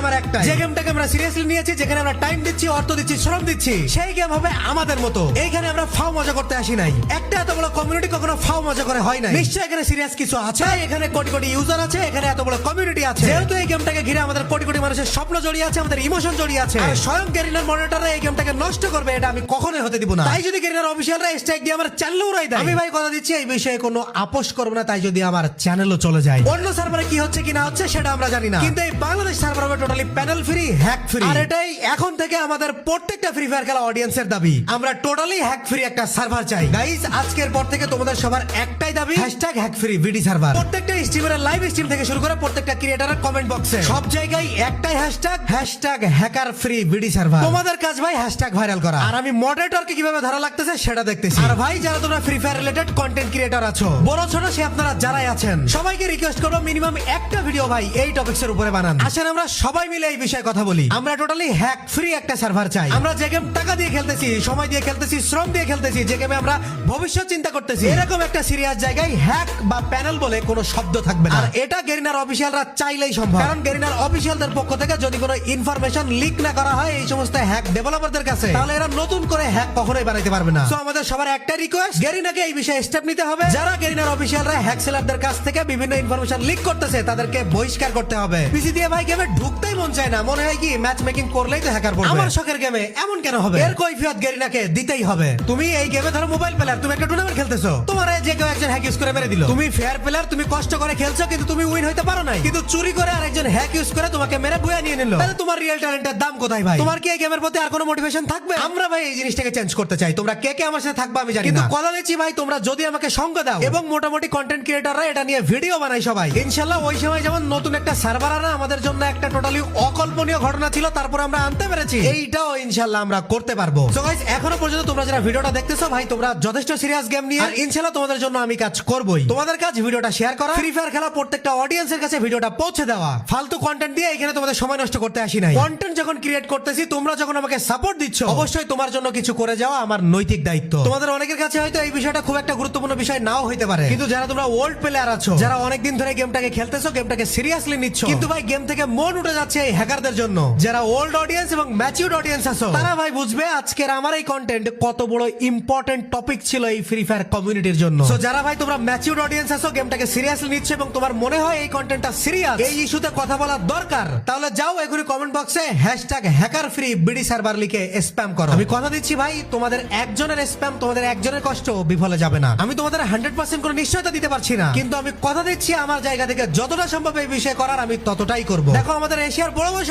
আমার একটাই, যে গেমটাকে আমরা সিরিয়াসলি নিয়েছি, যেখানে আমরা টাইম দিচ্ছি, অর্থ দিচ্ছি, শ্রম দিচ্ছি, সেই গেম হবে আমাদের মতো। এইখানে আমরা ফাও মজা করতে আসি নাই। একটা এত বড় কমিউনিটি কখনো ফাও মজা করে হয় নাই। নিশ্চয়ই এখানে সিরিয়াস কিছু আছে। এখানে কোটি কোটি ইউজার আছে, এখানে এত বড় কমিউনিটি আছে। যেহেতু এই গেমটাকে ঘিরে আমাদের কোটি কোটি মানুষের স্বপ্ন জড়িয়ে আছে, আমাদের ইমোশন জড়িয়ে আছে, আর স্বয়ং গেরিনার মনিটররা এই গেমটাকে নষ্ট করবে এটা আমি কখনোই হতে দিব না। তাই যদি গেরিনার অফিসিয়ালরা স্ট্রাইক দিয়ে আমার চ্যানেল উড়াই দেয়, আমি ভাই কথা দিচ্ছি এই বিষয়ে কোনো আপোষ করব না। তাই যদি আমার চ্যানেলও চলে যায়, অন্য সার্ভারে কি হচ্ছে কি না হচ্ছে সেটা আমরা জানি না, কিন্তু এই বাংলাদেশ সার্ভার হবে totally panel free, hack free. আর এটাই এখন থেকে আমাদের প্রত্যেকটা ফ্রি ফায়ার খেলা অডিয়েন্সের দাবি। আমরা টোটালি হ্যাক ফ্রি একটা সার্ভার চাই। গাইস, আজকের পর থেকে তোমাদের সবার একটাই দাবি, হ্যাক ফ্রি ভিডি সার্ভার। প্রত্যেকটা স্ট্রিমারের লাইভ স্ট্রিম থেকে শুরু করে প্রত্যেকটা ক্রিয়েটরের কমেন্ট বক্সে সব জায়গায় একটাই হ্যাশট্যাগ হ্যাকার ফ্রি ভিডি সার্ভার। তোমাদের কাজ ভাই হ্যাশট্যাগ ভাইরাল করা, আর আমি মডারেটরকে কিভাবে ধরা লাগতেছে সেটা দেখতেছি। আর ভাই, যারা তোমরা free fire related content creator আছো, বড় ছোট সে আপনারা যারাই আছেন, সবাইকে রিকোয়েস্ট করবো মিনিমাম একটা ভিডিও ভাই এই টপিকসের উপরে বানান। আসেন আমরা সবাই মিলে এই বিষয়ে কথা বলি। আমরা টোটালি হ্যাক ফ্রি একটা সার্ভার চাই। আমরা যে গেম টাকা দিয়ে খেলতেছি, সময় দিয়ে খেলতেছি, শ্রম দিয়ে খেলতেছি, যে গেমে আমরা ভবিষ্যৎ চিন্তা করতেছি, এরকম একটা সিরিয়াস জায়গায় হ্যাক বা প্যানেল বলে কোনো শব্দ থাকবে না। আর এটা গেরিনার অফিসিয়ালরা চাইলেই সম্ভব, কারণ গেরিনার অফিসিয়ালদের পক্ষ থেকে যদি কোনো ইনফরমেশন লিক না করা হয় এই সমস্ত হ্যাক ডেভেলপারদের কাছে, তাহলে এরা নতুন করে হ্যাক কখনোই বানাইতে পারবে না। সো আমাদের সবার একটা রিকোয়েস্ট, গেরিনাকে এই বিষয়ে স্টেপ নিতে হবে। যারা গেরিনার অফিসিয়ালরা হ্যাক সেলারদের কাছ থেকে বিভিন্ন ইনফরমেশন লিক করতেছে তাদেরকে বহিষ্কার করতে হবে। পিসি দিয়ে ভাই গেমে ঢুকতেই মন চায় না, মনে হয় কি ম্যাচ মেকিং করলেই তো হ্যাকার পড়বে। আমার শখের গেমে এমন কেন হবে? এর কৈফিয়ত গেরিনাকে দিতেই হবে। তুমি এই গেমে ধরো মোবাইল প্লেয়ার, তুমি একটা টুর্নামেন্ট খেলতেছো, তোমার যে কেউ একজন হ্যাক ইউজ করে মেরে দিল। তুমি ফেয়ার প্লেয়ার, তুমি কষ্ট করে খেলছো, কিন্তু তুমি উইন হইতে পারো নাই, কিন্তু চুরি করে আরেকজন হ্যাক ইউজ করে তোমাকে মেরে বুয়া নিয়ে নিল। তাহলে তোমার রিয়েল ট্যালেন্টের দাম কোথায় ভাই? তোমার কি এই গেমের প্রতি আর কোনো মোটিভেশন থাকবে? আমরা ভাই এই জিনিসটাকে চেঞ্জ করতে চাই। তোমরা কে কে আমার সাথে থাকবে আমি জানি না, কিন্তু কথা দিচ্ছি ভাই, তোমরা যদি আমাকে সঙ্গ দাও এবং মোটামুটি কন্টেন্ট ক্রিয়েটররা এটা নিয়ে ভিডিও বানাই সবাই, ইনশাআল্লাহ ওই সময় যেমন নতুন একটা সার্ভার আনা আমাদের জন্য একটা টোটালি অকল্পনীয় ঘটনা ছিল, তারপর আমরা আনতে পেরেছি, এইটাও ইনশাআল্লাহ আমরা করতে পারবো। সো গাইস, এখনো পর্যন্ত তোমরা যারা ভিডিওটা দেখতেছো ভাই, তোমরা যথেষ্ট সিরিয়াস গেম নিয়ে, আর ইনশাআল্লাহ তোমাদের জন্য আমি কাজ করবই। তোমাদের কাজ ভিডিওটা শেয়ার করা, ফ্রি ফায়ার খেলা প্রত্যেকটা অডিয়েন্সের কাছে ভিডিওটা পৌঁছে দেওয়া। ফালতু কন্টেন্ট দিয়ে এখানে তোমাদের সময় নষ্ট করতে আসি নাই। কন্টেন্ট যখন ক্রিয়েট করতেছি, তোমরা যখন আমাকে সাপোর্ট দিচ্ছ, অবশ্যই তোমার জন্য কিছু করে যাওয়া আমার নৈতিক দায়িত্ব। তোমাদের অনেকের কাছে হয়তো এই বিষয়টা খুব একটা গুরুত্বপূর্ণ বিষয় নাও হইতে পারে, কিন্তু যারা তোমরা ওল্ড প্লেয়ার আছো, যারা অনেকদিন ধরে গেমটাকে খেলতেছো, গেমটাকে সিরিয়াসলি নিচ্ছ, কিন্তু ভাই গেম থেকে মন উঠে যাচ্ছে এই হ্যাকারদের জন্য, যারা ওল্ড অডিয়েন্স এবং ম্যাচিউরড অডিয়েন্স আছো, তারা ভাই বুঝবে আজকের আমার এই কন্টেন্ট কত বড় ইম্পর্টেন্ট টপিক ছিল এই ফ্রি ফায়ার কমিউনিটির জন্য। সো যারা ভাই তোমরা ম্যাচিউরড অডিয়েন্স আছো, গেমটাকে সিরিয়াসলি নিচ্ছ এবং তোমার মনে হয় এই কন্টেন্টটা সিরিয়াস, এই ইস্যুতে কথা বলা দরকার, তাহলে যাও এখনই কমেন্ট বক্সে hashtag hacker free BD server লিখে স্প্যাম করো। আমি কথা দিচ্ছি ভাই, তোমাদের একজনের স্প্যাম, তোমাদের একজনের কষ্ট বিফলে যাবে না। আমি তোমাদের 100% কোনো নিশ্চয়তা দিতে পারছি না, কিন্তু আমি কথা দিচ্ছি আমার জায়গা থেকে যতটা সম্ভব এই বিষয়ে করার আমি ততটাই করব। দেখো, আমাদের এশিয়ার বড় বড়